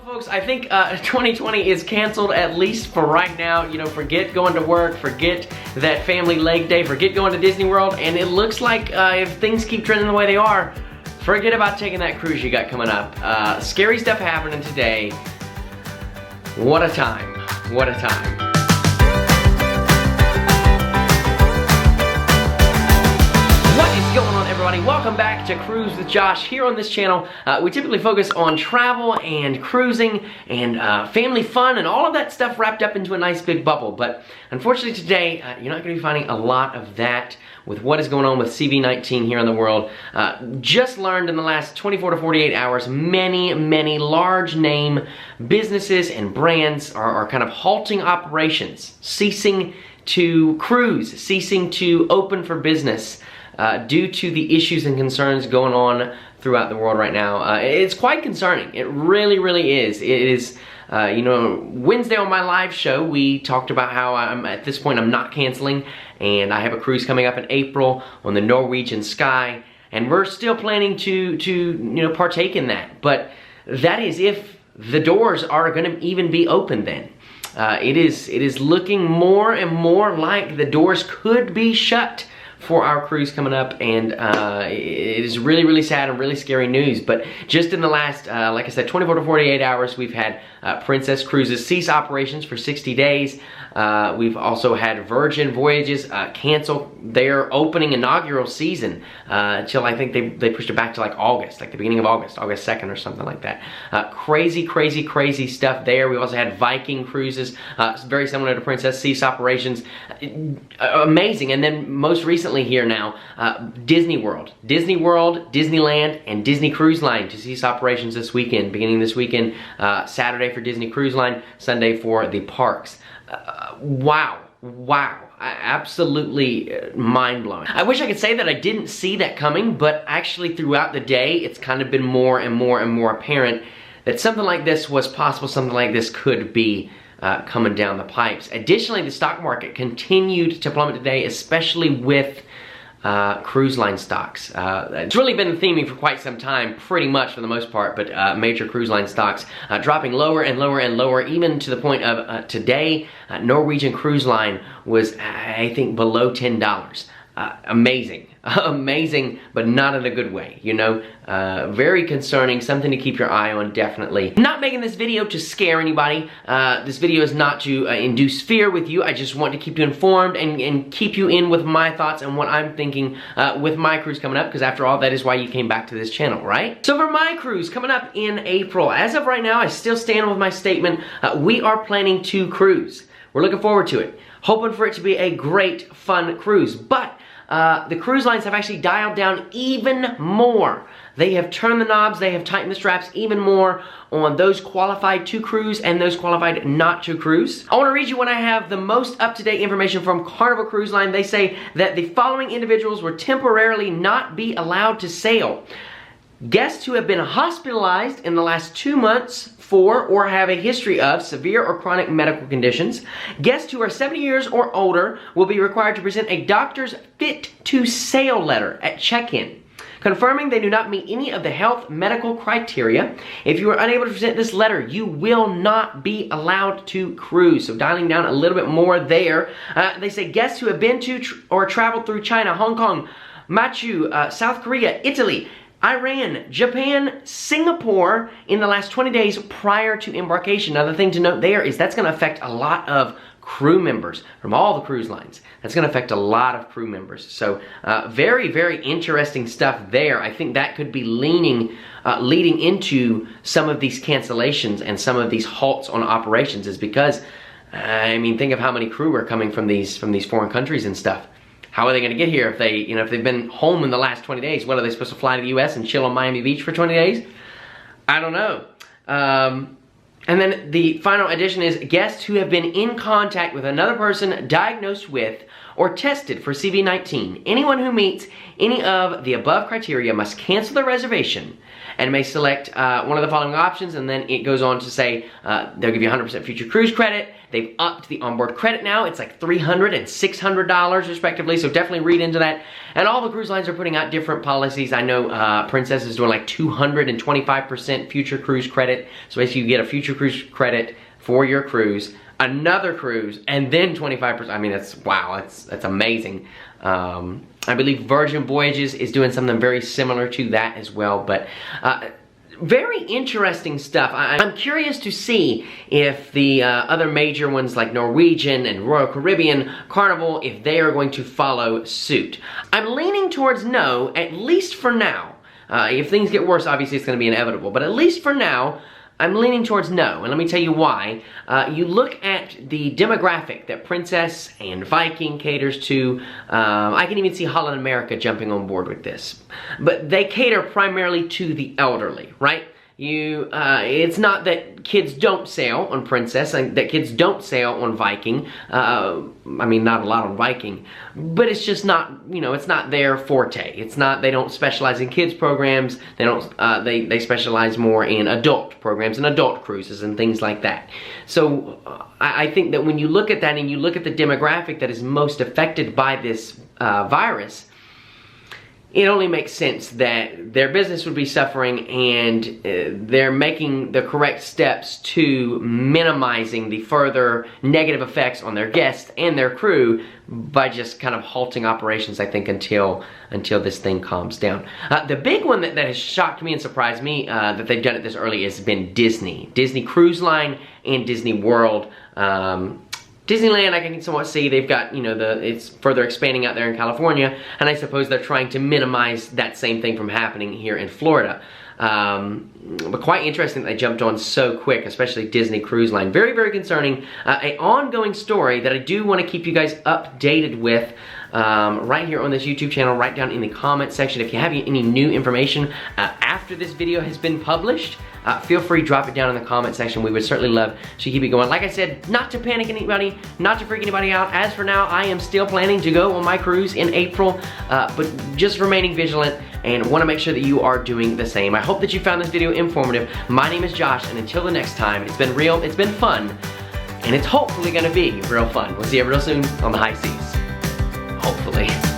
Folks, I think 2020 is canceled, at least for right now. You know, forget going to work, forget that family leg day, forget going to Disney World, and it looks like if things keep trending the way they are, forget about taking that cruise you got coming up. Scary stuff happening today. What a time. What a time. What is going on, everybody? Welcome back to Cruise with Josh. Here on this channel, we typically focus on travel and cruising and family fun and all of that stuff wrapped up into a nice big bubble. But unfortunately today, you're not going to be finding a lot of that with what is going on with CV-19 here in the world. Just learned in the last 24 to 48 hours, many large name businesses and brands are kind of halting operations, ceasing to cruise, ceasing to open for business. Due to the issues and concerns going on throughout the world right now. It's quite concerning. It really is. It is, you know, Wednesday on my live show, we talked about how at this point I'm not canceling, and I have a cruise coming up in April on the Norwegian Sky, and we're still planning to you know, partake in that. But that is if the doors are going to even be open then. It is looking more and more like the doors could be shut for our cruise coming up, and it is really sad and really scary news. But just in the last, like I said, 24 to 48 hours, we've had Princess Cruises cease operations for 60 days. We've also had Virgin Voyages cancel their opening inaugural season until I think they pushed it back to like August, like the beginning of August 2nd or something like that. Crazy stuff there. We also had Viking Cruises, very similar to Princess, cease operations. Amazing. And then most recently here now, Disney World, Disneyland, and Disney Cruise Line to cease operations this weekend, beginning this weekend, Saturday for Disney Cruise Line, Sunday for the parks. Wow. Absolutely mind-blowing. I wish I could say that I didn't see that coming, but actually throughout the day, it's kind of been more and more apparent that something like this was possible, something like this could be coming down the pipes. Additionally, the stock market continued to plummet today, especially with cruise line stocks. It's really been theming for quite some time, pretty much for the most part, but major cruise line stocks dropping lower and lower, even to the point of today, Norwegian Cruise Line was, I think, below $10. Amazing, but not in a good way, you know. Very concerning, something to keep your eye on, definitely. Not making this video to scare anybody. This video is not to induce fear with you. I just want to keep you informed and keep you in with my thoughts and what I'm thinking with my cruise coming up, because after all, that is why you came back to this channel, right? So for my cruise coming up in April, as of right now, I still stand with my statement. We are planning to cruise. We're looking forward to it. Hoping for it to be a great, fun cruise, but the cruise lines have actually dialed down even more. They have turned the knobs, they have tightened the straps even more on those qualified to cruise and those qualified not to cruise. I want to read you when I have the most up-to-date information from Carnival Cruise Line. They say that the following individuals will temporarily not be allowed to sail. Guests who have been hospitalized in the last 2 months for or have a history of severe or chronic medical conditions. Guests who are 70 years or older will be required to present a doctor's fit to sail letter at check-in, confirming they do not meet any of the health medical criteria. If you are unable to present this letter, you will not be allowed to cruise. So dialing down a little bit more there. They say guests who have been to or traveled through China, Hong Kong, Machu, South Korea, Italy, Iran, Japan, Singapore in the last 20 days prior to embarkation. Now the thing to note there is that's going to affect a lot of crew members from all the cruise lines. That's going to affect a lot of crew members. So very interesting stuff there. I think that could be leading into some of these cancellations and some of these halts on operations, is because, I mean, think of how many crew are coming from these foreign countries and stuff. How are they going to get here if they, you know, if they've been home in the last 20 days? What, are they supposed to fly to the U.S. and chill on Miami Beach for 20 days? I don't know. And then the final addition is guests who have been in contact with another person diagnosed with or tested for CV-19. Anyone who meets any of the above criteria must cancel their reservation and may select one of the following options, and then it goes on to say they'll give you 100% future cruise credit. They've upped the onboard credit now. It's like $300 and $600 respectively, so definitely read into that. And all the cruise lines are putting out different policies. I know Princess is doing like 225% future cruise credit. So basically you get a future cruise credit for your cruise, another cruise, and then 25%. I mean, that's, wow, that's amazing. I believe Virgin Voyages is doing something very similar to that as well, but very interesting stuff. I'm curious to see if the other major ones like Norwegian and Royal Caribbean, Carnival, if they are going to follow suit. I'm leaning towards no, at least for now. If things get worse, obviously it's going to be inevitable, but at least for now, I'm leaning towards no, and let me tell you why. You look at the demographic that Princess and Viking caters to. I can even see Holland America jumping on board with this. But they cater primarily to the elderly, right? It's not that kids don't sail on Princess, and that kids don't sail on Viking. I mean, not a lot on Viking, but it's just not, you know, it's not their forte. It's not, they don't specialize in kids programs. They don't, they specialize more in adult programs and adult cruises and things like that. So I think that when you look at that and you look at the demographic that is most affected by this virus, it only makes sense that their business would be suffering, and they're making the correct steps to minimizing the further negative effects on their guests and their crew by just kind of halting operations, I think, until this thing calms down. The big one that has shocked me and surprised me that they've done it this early has been Disney. Disney Cruise Line and Disney World. Disneyland, I can somewhat see they've got, you know, it's further expanding out there in California, and I suppose they're trying to minimize that same thing from happening here in Florida. But quite interesting that they jumped on so quick, especially Disney Cruise Line. Very, very concerning. An ongoing story that I do want to keep you guys updated with right here on this YouTube channel, right down in the comment section. If you have any new information after this video has been published, feel free to drop it down in the comment section. We would certainly love to keep it going. Like I said, not to panic anybody, not to freak anybody out. As for now, I am still planning to go on my cruise in April, but just remaining vigilant and want to make sure that you are doing the same. I hope that you found this video informative. My name is Josh, and until the next time, it's been real, it's been fun, and it's hopefully going to be real fun. We'll see you real soon on the high seas. Hopefully.